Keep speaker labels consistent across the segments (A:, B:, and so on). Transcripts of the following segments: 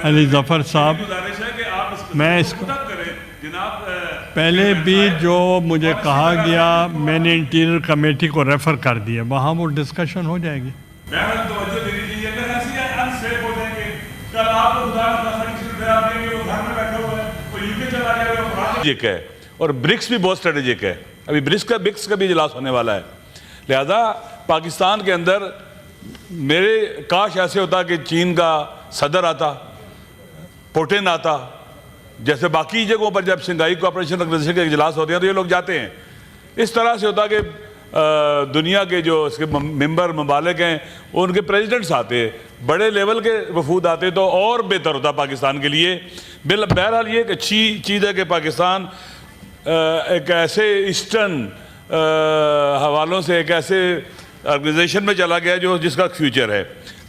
A: علی ظفر صاحب، میں اس کو پہلے بھی جو مجھے کہا گیا میں نے انٹیریئر کمیٹی کو ریفر کر دیا، وہاں وہ ڈسکشن ہو جائے گی۔
B: ہے اور برکس بھی بہت اسٹریٹجک ہے، ابھی برکس کا بھی اجلاس ہونے والا ہے، لہذا پاکستان کے اندر میرے کاش ایسے ہوتا کہ چین کا صدر آتا، پوٹن آتا، جیسے باقی جگہوں پر جب شنگھائی کوآپریشن آرگنائزیشن کے اجلاس ہوتے ہیں تو یہ لوگ جاتے ہیں، اس طرح سے ہوتا کہ دنیا کے جو اس کے ممبر ممالک ہیں ان کے پریزیڈنٹس آتے، بڑے لیول کے وفود آتے تو اور بہتر ہوتا پاکستان کے لیے۔ بہرحال یہ ایک اچھی چیز ہے کہ پاکستان ایک ایسے ایسٹرن حوالوں سے ایک ایسے آرگنائزیشن میں چلا گیا جس کا فیوچر ہے۔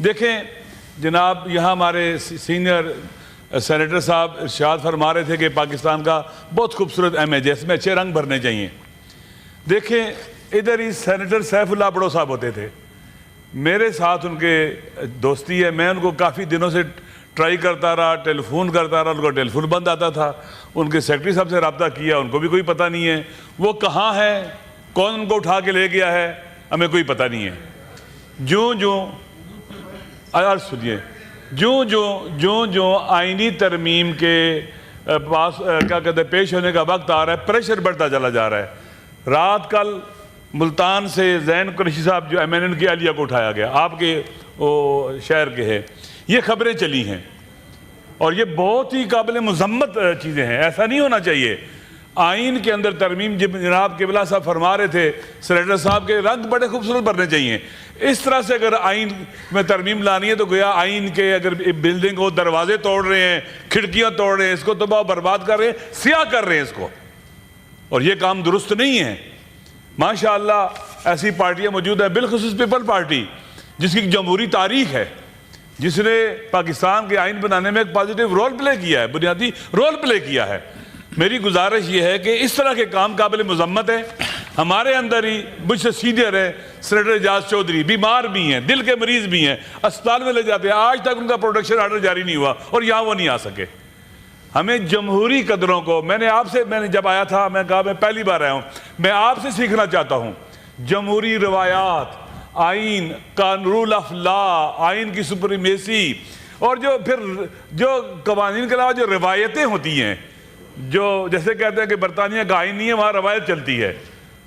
B: دیکھیں جناب، یہاں ہمارے سینئر سینیٹر صاحب ارشاد فرما رہے تھے کہ پاکستان کا بہت خوبصورت امیج ہے، اس میں اچھے رنگ بھرنے چاہیے۔ دیکھیں ادھر ہی سینیٹر سیف اللہ بڑو صاحب ہوتے تھے، میرے ساتھ ان کے دوستی ہے، میں ان کو کافی دنوں سے ٹرائی کرتا رہا، ٹیلی فون کرتا رہا، ان کو ٹیلی فون بند آتا تھا، ان کے سیکرٹری صاحب سے رابطہ کیا، ان کو بھی کوئی پتہ نہیں ہے وہ کہاں ہے، کون ان کو اٹھا کے لے گیا ہے، ہمیں کوئی پتہ نہیں ہے۔ جو آئینی ترمیم کے پاس کیا کہتے ہیں پیش ہونے کا وقت آ رہا ہے، پریشر بڑھتا چلا جا رہا ہے۔ رات کل ملتان سے زین قریشی صاحب جو MNN کی اہلیہ کو اٹھایا گیا، آپ کے شہر کے ہیں، یہ خبریں چلی ہیں اور یہ بہت ہی قابل مذمت چیزیں ہیں، ایسا نہیں ہونا چاہیے۔ آئین کے اندر ترمیم جناب قبلہ صاحب فرما رہے تھے، سینیٹر صاحب کے رنگ بڑے خوبصورت بھرنے چاہیے۔ اس طرح سے اگر آئین میں ترمیم لانی ہے تو گویا آئین کے اگر بلڈنگ ہو، دروازے توڑ رہے ہیں، کھڑکیاں توڑ رہے ہیں، اس کو تباہ و برباد کر رہے ہیں، سیاہ کر رہے ہیں اس کو، اور یہ کام درست نہیں ہے۔ ماشاءاللہ ایسی پارٹیاں موجود ہیں، بالخصوص پیپل پارٹی جس کی جمہوری تاریخ ہے، جس نے پاکستان کے آئین بنانے میں ایک پازیٹیو رول پلے کیا ہے، بنیادی رول پلے کیا ہے۔ میری گزارش یہ ہے کہ اس طرح کے کام قابل مذمت ہیں۔ ہمارے اندر ہی مجھ سے سینئر ہے سینیٹر اعجاز چودھری، بیمار بھی ہیں، دل کے مریض بھی ہیں، اسپتال میں لے جاتے ہیں، آج تک ان کا پروڈکشن آرڈر جاری نہیں ہوا اور یہاں وہ نہیں آ سکے۔ ہمیں جمہوری قدروں کو، میں نے جب آیا تھا میں کہا میں پہلی بار آیا ہوں، میں آپ سے سیکھنا چاہتا ہوں جمہوری روایات، آئین، رول آف لا، آئین کی سپریمیسی، اور جو قوانین کے علاوہ جو روایتیں ہوتی ہیں، جو جیسے کہتے ہیں کہ برطانیہ کا آئین نہیں ہے، وہاں روایت چلتی ہے،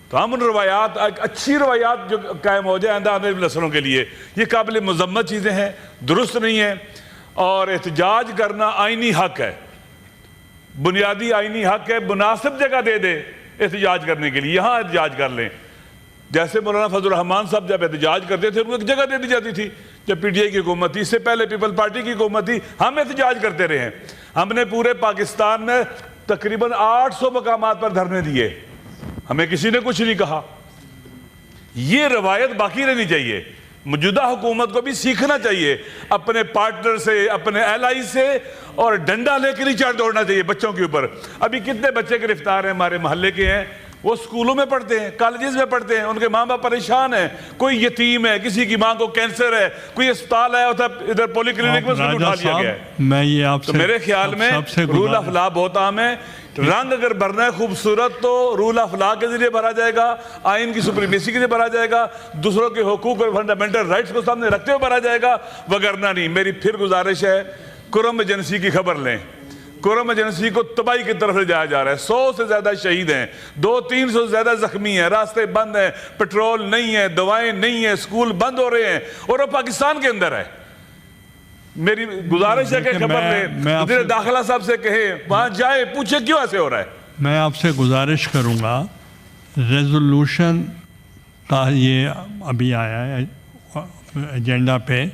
B: تو ہم ان روایات، اچھی روایات جو قائم ہو جائے آئندہ آنے نسلوں کے لیے، یہ قابل مذمت چیزیں ہیں، درست نہیں ہیں۔ اور احتجاج کرنا آئینی حق ہے، بنیادی آئینی حق ہے، مناسب جگہ دے دے احتجاج کرنے کے لیے، یہاں احتجاج کر لیں۔ جیسے مولانا فضل الرحمان صاحب جب احتجاج کرتے تھے ان کو ایک جگہ دے دی جاتی تھی، جب PTI کی حکومت تھی، اس سے پہلے پیپل پارٹی کی حکومت تھی، ہم احتجاج کرتے رہے ہیں۔ ہم نے پورے پاکستان میں تقریباً 800 مقامات پر دھرنے دیے، ہمیں کسی نے کچھ نہیں کہا۔ یہ روایت باقی رہنی چاہیے، موجودہ حکومت کو بھی سیکھنا چاہیے اپنے پارٹنر سے، اپنے ایلائی سے، اور ڈنڈا لے کے نہیں چڑھ دوڑنا چاہیے بچوں کے اوپر۔ ابھی کتنے بچے گرفتار ہیں ہمارے محلے کے ہیں، وہ سکولوں میں پڑھتے ہیں، کالجز میں پڑھتے ہیں، ان کے ماں باپ پریشان ہیں، کوئی یتیم ہے، کسی کی ماں کو کینسر ہے، کوئی اسپتال ہے ادھر پولی کلینک میں اس کو اٹھا لیا گیا ہے۔
A: میں یہ آپ سے
B: تو میرے خیال میں رول آف لا بہت عام ہے۔ رنگ اگر بھرنا ہے خوبصورت تو رول آف لا کے ذریعے بھرا جائے گا، آئین کی سپریمیسی کے ذریعے بھرا جائے گا، دوسروں کے حقوق اور فنڈامنٹل رائٹس کو سامنے رکھتے ہوئے بھرا جائے گا، وگرنہ نہیں۔ میری پھر گزارش ہے، کرم ایجنسی کی خبر لیں، کرم ایجنسی کو تباہی کی طرف لے جایا جا رہا ہے، 100 سے زیادہ شہید ہیں، 200-300 سے زیادہ زخمی ہیں، راستے بند ہیں، پیٹرول نہیں ہے، دوائیں نہیں ہیں، اسکول بند ہو رہے ہیں، اور وہ پاکستان کے اندر ہے۔ میری گزارش ہے کہ خبر لیں، وزیر داخلہ صاحب سے کہیں، وہاں جائے پوچھے کیوں ایسے ہو رہا ہے۔
A: میں آپ سے گزارش کروں گا، ریزولوشن کا یہ ابھی آیا ہے ایجنڈا پہ،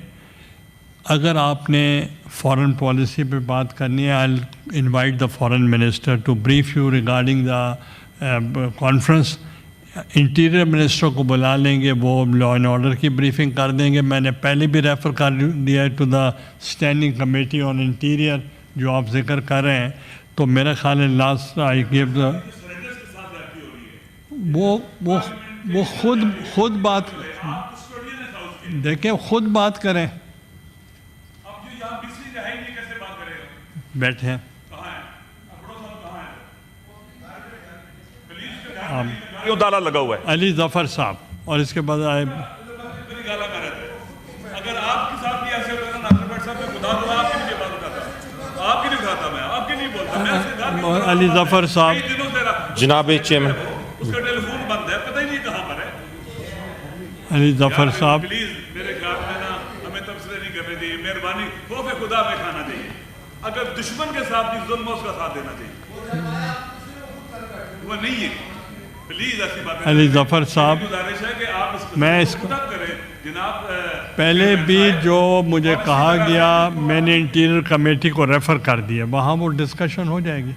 A: اگر آپ نے فارن پالیسی پہ بات کرنی ہے، I'll invite the foreign minister to brief you regarding the conference۔ Interior minister کو بلا لیں گے، وہ لا اینڈ آرڈر کی بریفنگ کر دیں گے۔ میں نے پہلے بھی ریفر کر دیا ہے to the standing committee on interior جو آپ ذکر کر رہے ہیں، تو میرا خیال ہے لاسٹ آئی گیو دا وہ خود بات دیکھیں، خود بات کریں۔ بیٹھے ہیں
B: کیوں تالا لگا ہوا ہے؟
A: علی ظفر صاحب، اور اس کے بعد آئے
B: میری گالا میں رہتا ہے۔ اگر آپ کے ساتھ بھی ایسے ہوتا نا ناصر بٹ صاحب میں خدا تو آپ کی مجھے بات اٹھاتا، آپ کی نہیں اٹھاتا، میں آپ کی نہیں بولتا، میں ایسے گھر میں
A: علی ظفر صاحب،
B: کئی دنوں سے
C: جناب چیئرمین،
B: اس کا ٹیلی فون بند ہے، پتہ ہی نہیں کہاں پر ہے۔
A: علی ظفر صاحب،
B: پلیز میرے خیال میں نا ہمیں تبصرے نہیں کرنے چاہیے، مہربانی خوف خدا میں کھانا چاہیے، اگر دشمن کے ساتھ بھی ظلم ہے اس کا ساتھ دینا چاہیے، وہ نہیں ہے، پلیز ایسی باتیں
A: علی ظفر صاحب،
B: گزارش ہے کہ آپ
A: میں اس کو
B: کریں جناب۔
A: پہلے بھی جو مجھے کہا گیا میں نے انٹیریئر کمیٹی کو ریفر کر دیا، وہاں وہ ڈسکشن ہو جائے گی۔